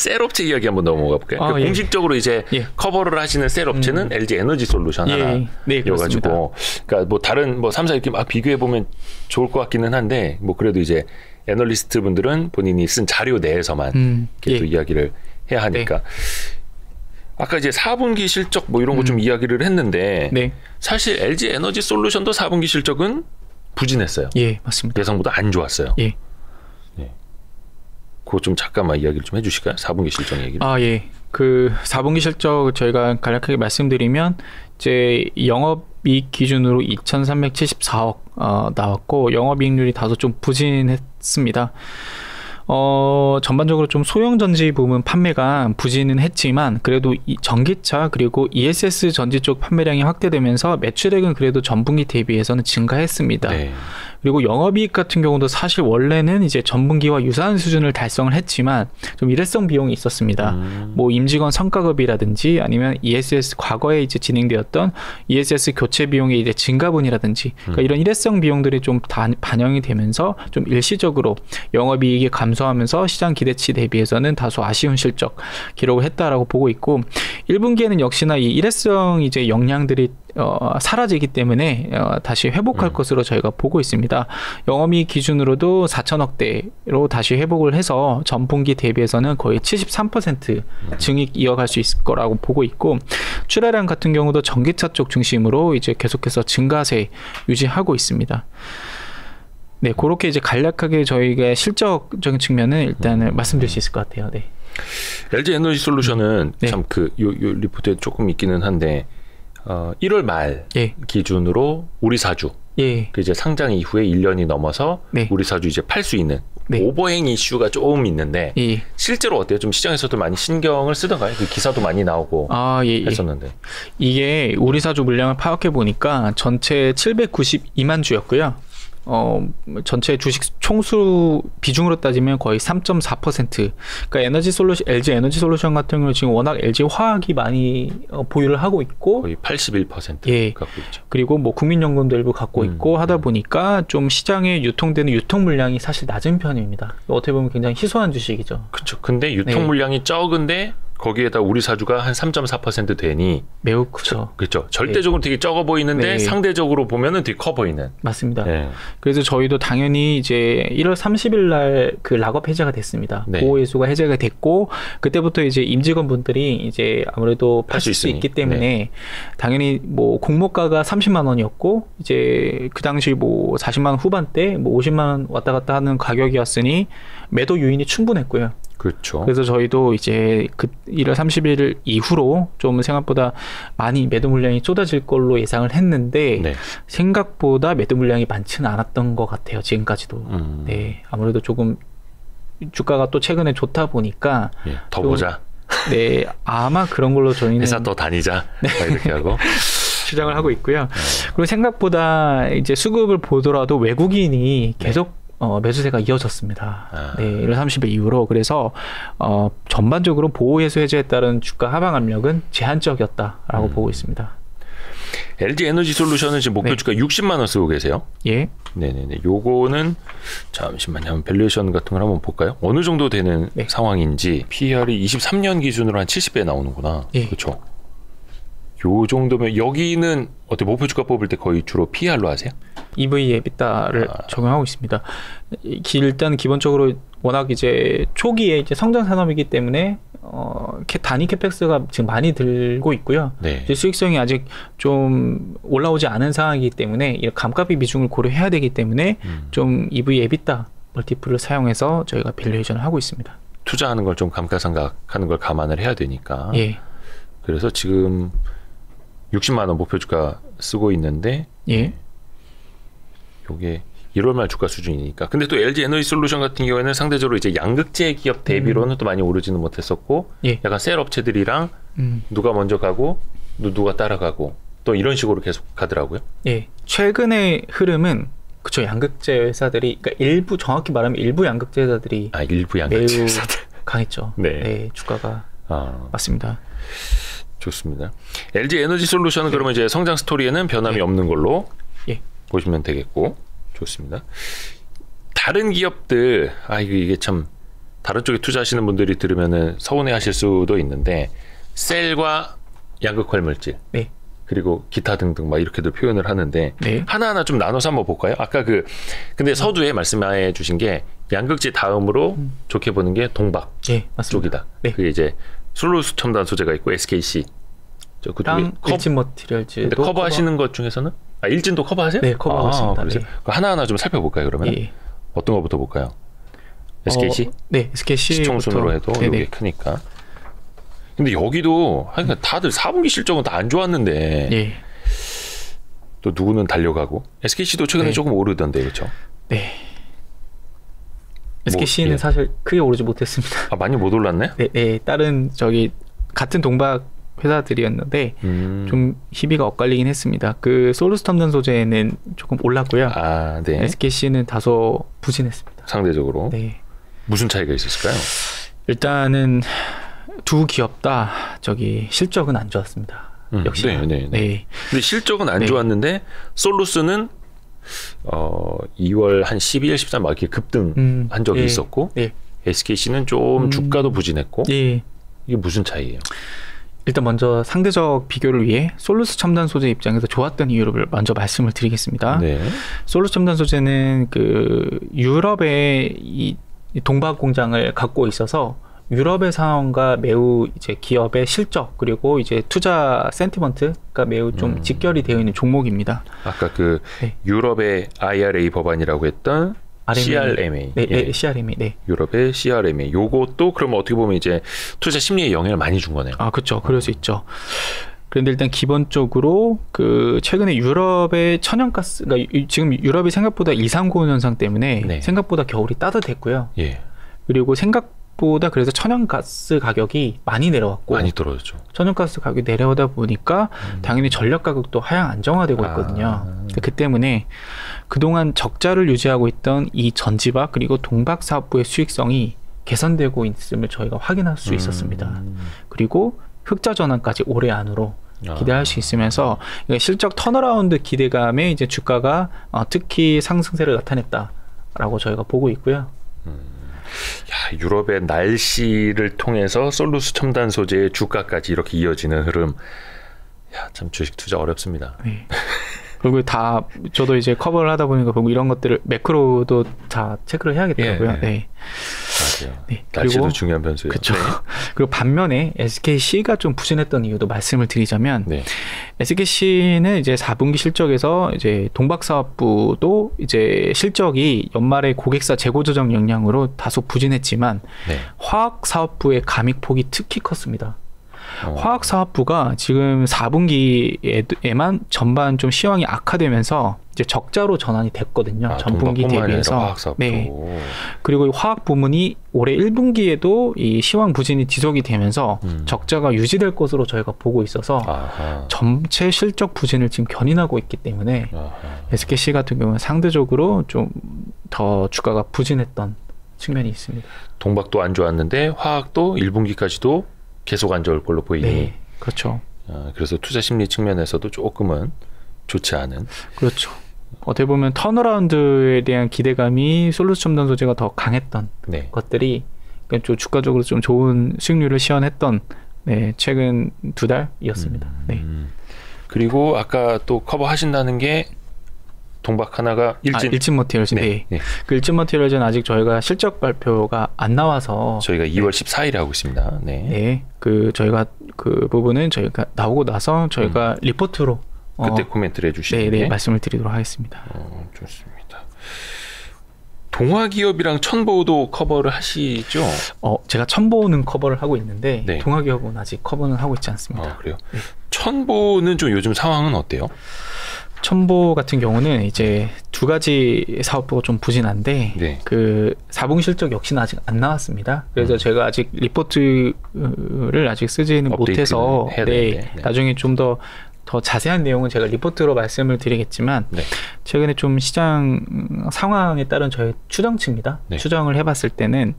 셀 업체 이야기 한번 넘어가 볼까요? 예. 공식적으로 이제 커버를 하시는 셀 업체는 LG 에너지 솔루션 하나여가지고, 그러니까 뭐 다른 뭐 3사 이렇게 막 비교해 보면 좋을 것 같기는 한데, 뭐 그래도 이제 애널리스트 분들은 본인이 쓴 자료 내에서만 이렇게 또 이야기를 해야 하니까. 아까 이제 4분기 실적 뭐 이런 거 좀 이야기를 했는데, 사실 LG 에너지 솔루션도 4분기 실적은 부진했어요. 예, 맞습니다. 예상보다 안 좋았어요. 예. 네. 그거 좀 잠깐만 이야기를 좀 해주실까요? 4분기 실적 얘기를. 예. 그 4분기 실적 저희가 간략하게 말씀드리면 이제 영업이익 기준으로 2,374억 나왔고 영업이익률이 다소 좀 부진했습니다. 전반적으로 좀 소형 전지 부분 판매가 부진은 했지만 그래도 이 전기차 그리고 ESS 전지 쪽 판매량이 확대되면서 매출액은 그래도 전분기 대비해서는 증가했습니다. 네. 그리고 영업이익 같은 경우도 사실 원래는 이제 전분기와 유사한 수준을 달성을 했지만 좀 일회성 비용이 있었습니다. 뭐 임직원 성과급이라든지 아니면 ESS 과거에 이제 진행되었던 ESS 교체 비용의 이제 증가분이라든지 그러니까 이런 일회성 비용들이 좀 반영이 되면서 좀 일시적으로 영업이익이 감소하면서 시장 기대치 대비해서는 다소 아쉬운 실적 기록을 했다라고 보고 있고 1분기에는 역시나 이 일회성 이제 역량들이 사라지기 때문에 다시 회복할 것으로 저희가 보고 있습니다. 영업이익 기준으로도 4천억대로 다시 회복을 해서 전분기 대비해서는 거의 73% 증익 이어갈 수 있을 거라고 보고 있고 출하량 같은 경우도 전기차 쪽 중심으로 이제 계속해서 증가세 유지하고 있습니다. 네, 그렇게 이제 간략하게 저희가 실적적인 측면은 일단은 말씀드릴 수 있을 것 같아요. 네. LG 에너지 솔루션은 참 그 요 리포트에 조금 있기는 한데 1월 말 기준으로 우리 사주 그 이제 상장 이후에 1년이 넘어서 우리 사주 이제 팔 수 있는 오버행 이슈가 조금 있는데 실제로 어때요? 좀 시장에서도 많이 신경을 쓰던가요? 그 기사도 많이 나오고 했었는데 이게 우리 사주 물량을 파악해 보니까 전체 792만 주였고요. 전체 주식 총수 비중으로 따지면 거의 3.4%. 그러니까 에너지 솔루션, LG 에너지 솔루션 같은 경우는 지금 워낙 LG 화학이 많이 보유를 하고 있고 거의 81% 갖고 있죠. 그리고 뭐 국민연금도 일부 갖고 있고 하다 보니까 좀 시장에 유통되는 유통 물량이 사실 낮은 편입니다. 어떻게 보면 굉장히 희소한 주식이죠. 그렇죠. 근데 유통 물량이 적은데 거기에다 우리 사주가 한 3.4% 되니 매우 크죠. 그렇죠. 절대적으로 되게 적어 보이는데 상대적으로 보면은 되게 커 보이는. 맞습니다. 그래서 저희도 당연히 이제 1월 30일 날 그 락업 해제가 됐습니다. 보호예수가 해제가 됐고 그때부터 이제 임직원분들이 이제 아무래도 팔 수 있기 때문에 당연히 뭐 공모가가 30만 원이었고 이제 그 당시 뭐 40만 원 후반대 뭐 50만 원 왔다 갔다 하는 가격이었으니 매도 요인이 충분했고요. 그렇죠. 그래서 저희도 이제 그 1월 30일 이후로 좀 생각보다 많이 매도 물량이 쏟아질 걸로 예상을 했는데 생각보다 매도 물량이 많지는 않았던 것 같아요. 지금까지도. 네, 아무래도 조금 주가가 또 최근에 좋다 보니까 더 보자. 네, 아마 그런 걸로 저희는 회사 더 다니자. 이렇게 하고 주장을 하고 있고요. 그리고 생각보다 이제 수급을 보더라도 외국인이 계속 매수세가 이어졌습니다. 네, 1월 30일 이후로. 그래서 전반적으로 보호예수 해제에 따른 주가 하방 압력은 제한적이었다라고 보고 있습니다. LG 에너지 솔루션은 지금 목표 주가 60만 원 쓰고 계세요. 네네네. 요거는 잠시만요. 한번 밸류에이션 같은 걸 한번 볼까요? 어느 정도 되는 상황인지. PER이 23년 기준으로 한 70배 나오는구나. 그렇죠. 요 정도면 여기는 어때 목표 주가 뽑을 때 거의 주로 PER로 하세요? EV EBITDA를 적용하고 있습니다. 일단 기본적으로 워낙 이제 초기에 이제 성장 산업이기 때문에 단위 캐펙스가 지금 많이 들고 있고요. 이제 수익성이 아직 좀 올라오지 않은 상황이기 때문에 이 감가비 비중을 고려해야 되기 때문에 좀 EV EBITDA 멀티플을 사용해서 저희가 밸류에이션을 하고 있습니다. 투자하는 걸 좀 감가상각하는 걸 감안을 해야 되니까. 그래서 지금 60만 원 목표 주가 쓰고 있는데 요게 1월 말 주가 수준이니까. 근데 또 LG 에너지 솔루션 같은 경우에는 상대적으로 이제 양극재 기업 대비로는 또 많이 오르지는 못했었고 약간 셀 업체들이랑 누가 먼저 가고 누가 따라가고 또 이런 식으로 계속 가더라고요. 최근의 흐름은 그쵸, 양극재 회사들이 그러니까 일부 정확히 말하면 일부 양극재 회사들이 일부 양극재 매우 회사들 강했죠. 주가가 맞습니다. 좋습니다. LG 에너지 솔루션은 그러면 이제 성장 스토리에는 변함이 없는 걸로 보시면 되겠고 좋습니다. 다른 기업들 이게 참 다른 쪽에 투자하시는 분들이 들으면은 서운해하실 수도 있는데 셀과 양극화 물질, 네. 그리고 기타 등등 막 이렇게도 표현을 하는데 네. 하나하나 좀 나눠서 한번 볼까요? 아까 근데 서두에 말씀해 주신 게 양극재 다음으로 좋게 보는 게 동박 네, 쪽이다. 네. 그게 이제 솔루스 첨단 소재가 있고 SKC. 랑 일진 머티리얼즈도 커버하시는 것 중에서는 일진도 커버하세요? 네, 커버하고 있습니다. 네. 하나하나 좀 살펴볼까요, 그러면? 예. 어떤 것부터 볼까요? SKC? 네, SKC 시총순으로 해도 이게 크니까. 근데 여기도 하여간 다들 4분기 실적은 다 안 좋았는데 예. 또 누구는 달려가고 SKC도 최근에 네. 조금 오르던데 그렇죠? 네. SKC는 사실 크게 오르지 못했습니다. 많이 못 올랐네? 네, 네. 다른 같은 동박 회사들이었는데 좀 희비가 엇갈리긴 했습니다. 솔루스 첨단 소재는 조금 올랐고요. 네. SKC는 다소 부진했습니다. 상대적으로? 네. 무슨 차이가 있었을까요? 일단은 두 기업 다 실적은 안 좋았습니다. 역시. 네. 근데 실적은 안 좋았는데 솔루스는 2월 한 12일, 13일 막 이렇게 급등한 적이 있었고 SKC는 좀 주가도 부진했고 이게 무슨 차이예요? 일단 먼저 상대적 비교를 위해 솔루스 첨단 소재 입장에서 좋았던 이유를 먼저 말씀을 드리겠습니다. 네. 솔루스 첨단 소재는 유럽의 이 동박 공장을 갖고 있어서 유럽의 상황과 매우 이제 기업의 실적 그리고 이제 투자 센티먼트가 매우 좀 직결이 되어 있는 종목입니다. 아까 유럽의 IRA 법안이라고 했던 CRMA. 네, CRMA. 네. 유럽의 CRMA. 요것도 그러면 어떻게 보면 이제 투자 심리에 영향을 많이 준 거네요. 그렇죠. 그럴 수 있죠. 그런데 일단 기본적으로 최근에 유럽의 천연가스, 그러니까 지금 유럽이 생각보다 이상고온 현상 때문에 생각보다 겨울이 따뜻했고요. 예. 그리고 생각보다 그래서 천연가스 가격이 많이 내려왔고 많이 떨어졌죠. 천연가스 가격이 내려오다 보니까 당연히 전력 가격도 하향 안정화되고 있거든요. 그 때문에 그동안 적자를 유지하고 있던 이 전지박 그리고 동박 사업부의 수익성이 개선되고 있음을 저희가 확인할 수 있었습니다. 그리고 흑자 전환까지 올해 안으로 기대할 수 있으면서 실적 턴어라운드 기대감에 이제 주가가 특히 상승세를 나타냈다라고 저희가 보고 있고요. 유럽의 날씨를 통해서 솔루스 첨단 소재의 주가까지 이렇게 이어지는 흐름. 참 주식 투자 어렵습니다. 네. 그리고 저도 이제 커버를 하다 보니까 이런 것들을 매크로도 다 체크를 해야겠더라고요. 네. 맞아요. 네. 날씨도 그리고, 중요한 변수예요. 그렇죠. 네. 그리고 반면에 SKC가 좀 부진했던 이유도 말씀을 드리자면 SKC는 이제 4분기 실적에서 이제 동박사업부도 이제 실적이 연말에 고객사 재고 조정 영향으로 다소 부진했지만 화학사업부의 감익폭이 특히 컸습니다. 화학사업부가 지금 4분기에만 전반 좀 시황이 악화되면서 이제 적자로 전환이 됐거든요. 전분기 대비해서. 네. 그리고 화학 부문이 올해 1분기에도 이 시황 부진이 지속이 되면서 적자가 유지될 것으로 저희가 보고 있어서 전체 실적 부진을 지금 견인하고 있기 때문에 SKC 같은 경우는 상대적으로 좀 더 주가가 부진했던 측면이 있습니다. 동박도 안 좋았는데 화학도 1분기까지도 계속 안 좋을 걸로 보이니. 네, 그렇죠. 그래서 투자 심리 측면에서도 조금은 좋지 않은. 그렇죠. 어떻게 보면 턴어라운드에 대한 기대감이 솔루스 첨단 소재가 더 강했던 것들이 그러니까 좀 주가적으로 좀 좋은 수익률을 시현했던 최근 2달이었습니다. 그리고 아까 또 커버하신다는 게 동박 하나가 일진 머티리얼즈. 그 일진 머티리얼즈는 아직 저희가 실적 발표가 안 나와서 저희가 2월 14일에 하고 있습니다. 저희가 그 부분은 저희가 나오고 나서 저희가 리포트로 그때 코멘트를 해주시면 말씀을 드리도록 하겠습니다. 좋습니다. 동화기업이랑 천보도 커버를 하시죠? 제가 천보는 커버를 하고 있는데 동화기업은 아직 커버는 하고 있지 않습니다. 그래요? 천보는 좀 요즘 상황은 어때요? 천보 같은 경우는 이제 두 가지 사업부가 좀 부진한데 그 4분기 실적 역시는 아직 안 나왔습니다. 그래서 제가 아직 리포트를 아직 쓰지는 못해서 나중에 좀 더 자세한 내용은 제가 리포트로 말씀을 드리겠지만 최근에 좀 시장 상황에 따른 저의 추정치입니다. 추정을 해봤을 때는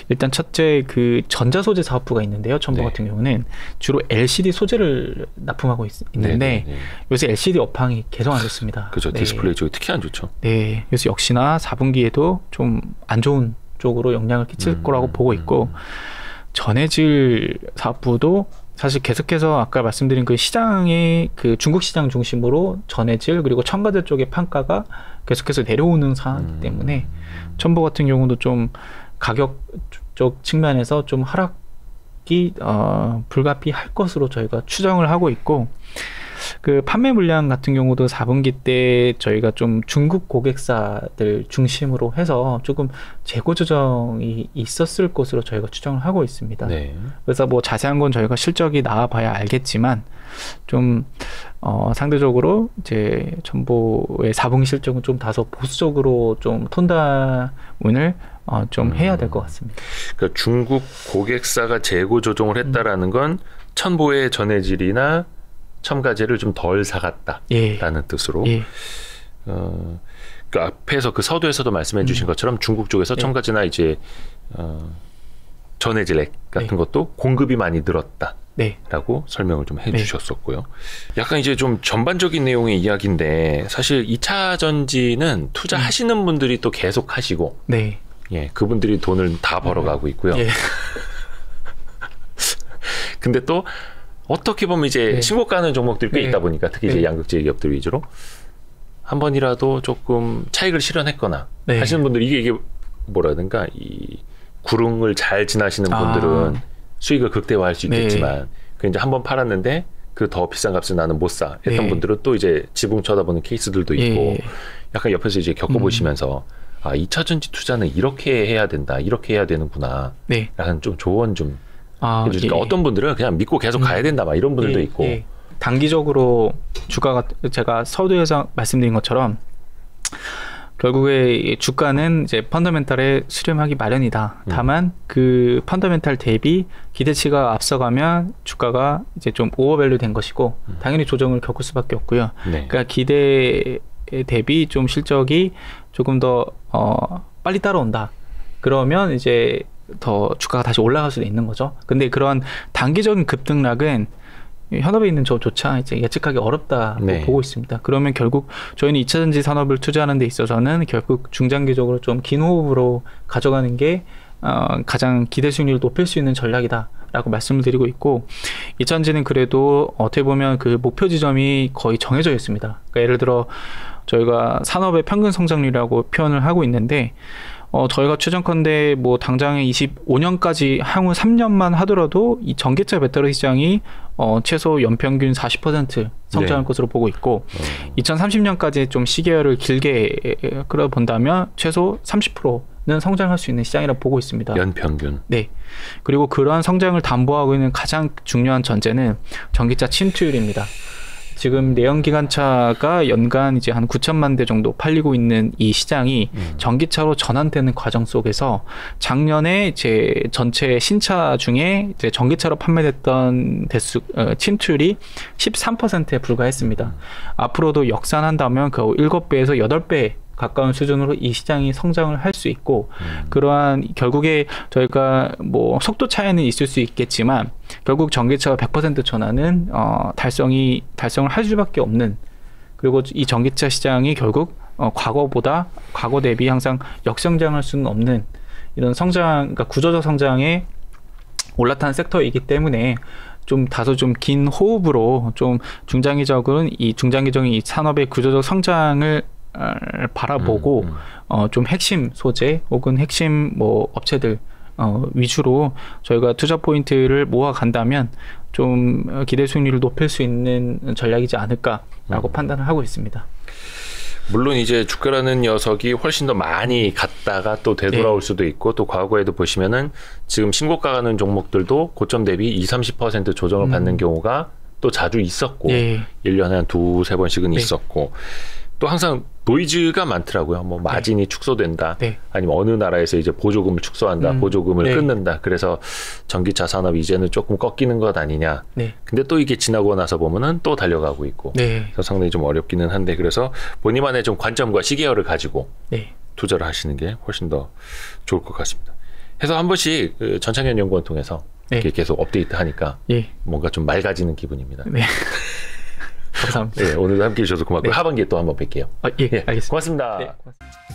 일단 첫째 그 전자소재 사업부가 있는데요. 천보 같은 경우는 주로 LCD 소재를 납품하고 있는데 요새 LCD 업황이 계속 안 좋습니다. 그렇죠. 디스플레이 쪽이 특히 안 좋죠. 그래서 역시나 4분기에도 좀 안 좋은 쪽으로 영향을 끼칠 거라고 보고 있고, 전해질 사업부도 사실 계속해서 아까 말씀드린 그 시장의 그 중국 시장 중심으로 전해질 그리고 첨가제 쪽의 판가가 계속해서 내려오는 상황이기 때문에 첨보 같은 경우도 좀 가격 쪽 측면에서 좀 하락이 불가피할 것으로 저희가 추정을 하고 있고, 그 판매 물량 같은 경우도 4분기 때 저희가 좀 중국 고객사들 중심으로 해서 조금 재고 조정이 있었을 것으로 저희가 추정을 하고 있습니다. 네. 그래서 뭐 자세한 건 저희가 실적이 나와봐야 알겠지만 좀 상대적으로 이제 첨보의 4분기 실적은 좀 다소 보수적으로 좀 톤다운을 좀 해야 될 것 같습니다. 그러니까 중국 고객사가 재고 조정을 했다라는 건 첨보의 전해질이나 첨가제를 좀 덜 사갔다라는 예. 뜻으로. 예. 그 앞에서 그 서두에서도 말씀해 주신 것처럼 중국 쪽에서 첨가제나 이제 전해질 같은 것도 공급이 많이 늘었다라고 설명을 좀 해주셨었고요. 약간 이제 좀 전반적인 내용의 이야기인데 사실 2차 전지는 투자하시는 분들이 또 계속 하시고, 예, 그분들이 돈을 다 벌어가고 있고요. 예. 근데 또 어떻게 보면 이제 신고가는 종목들이 꽤 있다 보니까 특히 이제 양극재 기업들 위주로 한 번이라도 조금 차익을 실현했거나 하시는 분들 이게 뭐라 해야 되는가, 이 구름을 잘 지나시는 분들은 수익을 극대화할 수 있겠지만 그 이제 한 번 팔았는데 그 더 비싼 값을 나는 못 사 했던 분들은 또 이제 지붕 쳐다보는 케이스들도 있고 약간 옆에서 이제 겪어보시면서 아, 2차 전지 투자는 이렇게 해야 된다, 이렇게 해야 되는구나 라는 좀 조언 좀 해주니까 어떤 분들은 그냥 믿고 계속 가야 된다 막 이런 분들도 있고. 단기적으로 주가가 제가 서두에서 말씀드린 것처럼 결국에 주가는 이제 펀더멘탈에 수렴하기 마련이다. 다만 그 펀더멘탈 대비 기대치가 앞서가면 주가가 이제 좀 오버밸류 된 것이고 당연히 조정을 겪을 수밖에 없고요. 그러니까 기대 대비 좀 실적이 조금 더 빨리 따라온다. 그러면 이제 더 주가가 다시 올라갈 수도 있는 거죠. 근데 그런 단기적인 급등락은 현업에 있는 저조차 이제 예측하기 어렵다고 보고 있습니다. 그러면 결국 저희는 2차전지 산업을 투자하는 데 있어서는 결국 중장기적으로 좀 긴 호흡으로 가져가는 게 가장 기대 수익률을 높일 수 있는 전략이다라고 말씀을 드리고 있고, 2차전지는 그래도 어떻게 보면 그 목표 지점이 거의 정해져 있습니다. 그러니까 예를 들어 저희가 산업의 평균 성장률이라고 표현을 하고 있는데 저희가 추정컨대 뭐 당장에 25년까지 향후 3년만 하더라도 이 전기차 배터리 시장이 최소 연평균 40% 성장할 것으로 보고 있고 2030년까지 좀 시계열을 길게 끌어본다면 최소 30%는 성장할 수 있는 시장이라고 보고 있습니다. 연평균. 네. 그리고 그러한 성장을 담보하고 있는 가장 중요한 전제는 전기차 침투율입니다. 지금 내연기관차가 연간 이제 한 9천만 대 정도 팔리고 있는 이 시장이 전기차로 전환되는 과정 속에서 작년에 이제 전체 신차 중에 이제 전기차로 판매됐던 대수 침투율이 13%에 불과했습니다. 앞으로도 역산한다면 그 7배에서 8배 가까운 수준으로 이 시장이 성장을 할 수 있고, 그러한 결국에 저희가 뭐 속도 차이는 있을 수 있겠지만 결국 전기차가 100% 전환은 달성을 할 수밖에 없는, 그리고 이 전기차 시장이 결국 과거 대비 항상 역성장할 수는 없는 이런 성장, 그러니까 구조적 성장에 올라탄 섹터이기 때문에 좀 다소 좀 긴 호흡으로 좀 중장기적인 이 산업의 구조적 성장을 바라보고 좀 핵심 소재 혹은 핵심 뭐 업체들 위주로 저희가 투자 포인트를 모아간다면 좀 기대 수익률을 높일 수 있는 전략이지 않을까라고 판단을 하고 있습니다. 물론 이제 주가라는 녀석이 훨씬 더 많이 갔다가 또 되돌아올 수도 있고, 또 과거에도 보시면은 지금 신고가 가는 종목들도 고점 대비 20-30% 조정을 받는 경우가 또 자주 있었고 1년에 한 2-3번씩은 있었고, 또 항상 노이즈가 많더라고요. 뭐 마진이 축소된다. 아니면 어느 나라에서 이제 보조금을 축소한다. 보조금을 끊는다. 그래서 전기차 산업이 이제는 조금 꺾이는 것 아니냐. 근데 또 이게 지나고 나서 보면은 또 달려가고 있고. 그래서 상당히 좀 어렵기는 한데, 그래서 본인만의 좀 관점과 시계열을 가지고 투자를 하시는 게 훨씬 더 좋을 것 같습니다. 해서 한 번씩 그 전창현 연구원 통해서 이렇게 계속 업데이트 하니까 뭔가 좀 맑아지는 기분입니다. 감사합니다. 오늘도 함께 해주셔서 고맙고요. 하반기에 또 한번 뵐게요. 알겠습니다. 고맙습니다. 고맙습니다.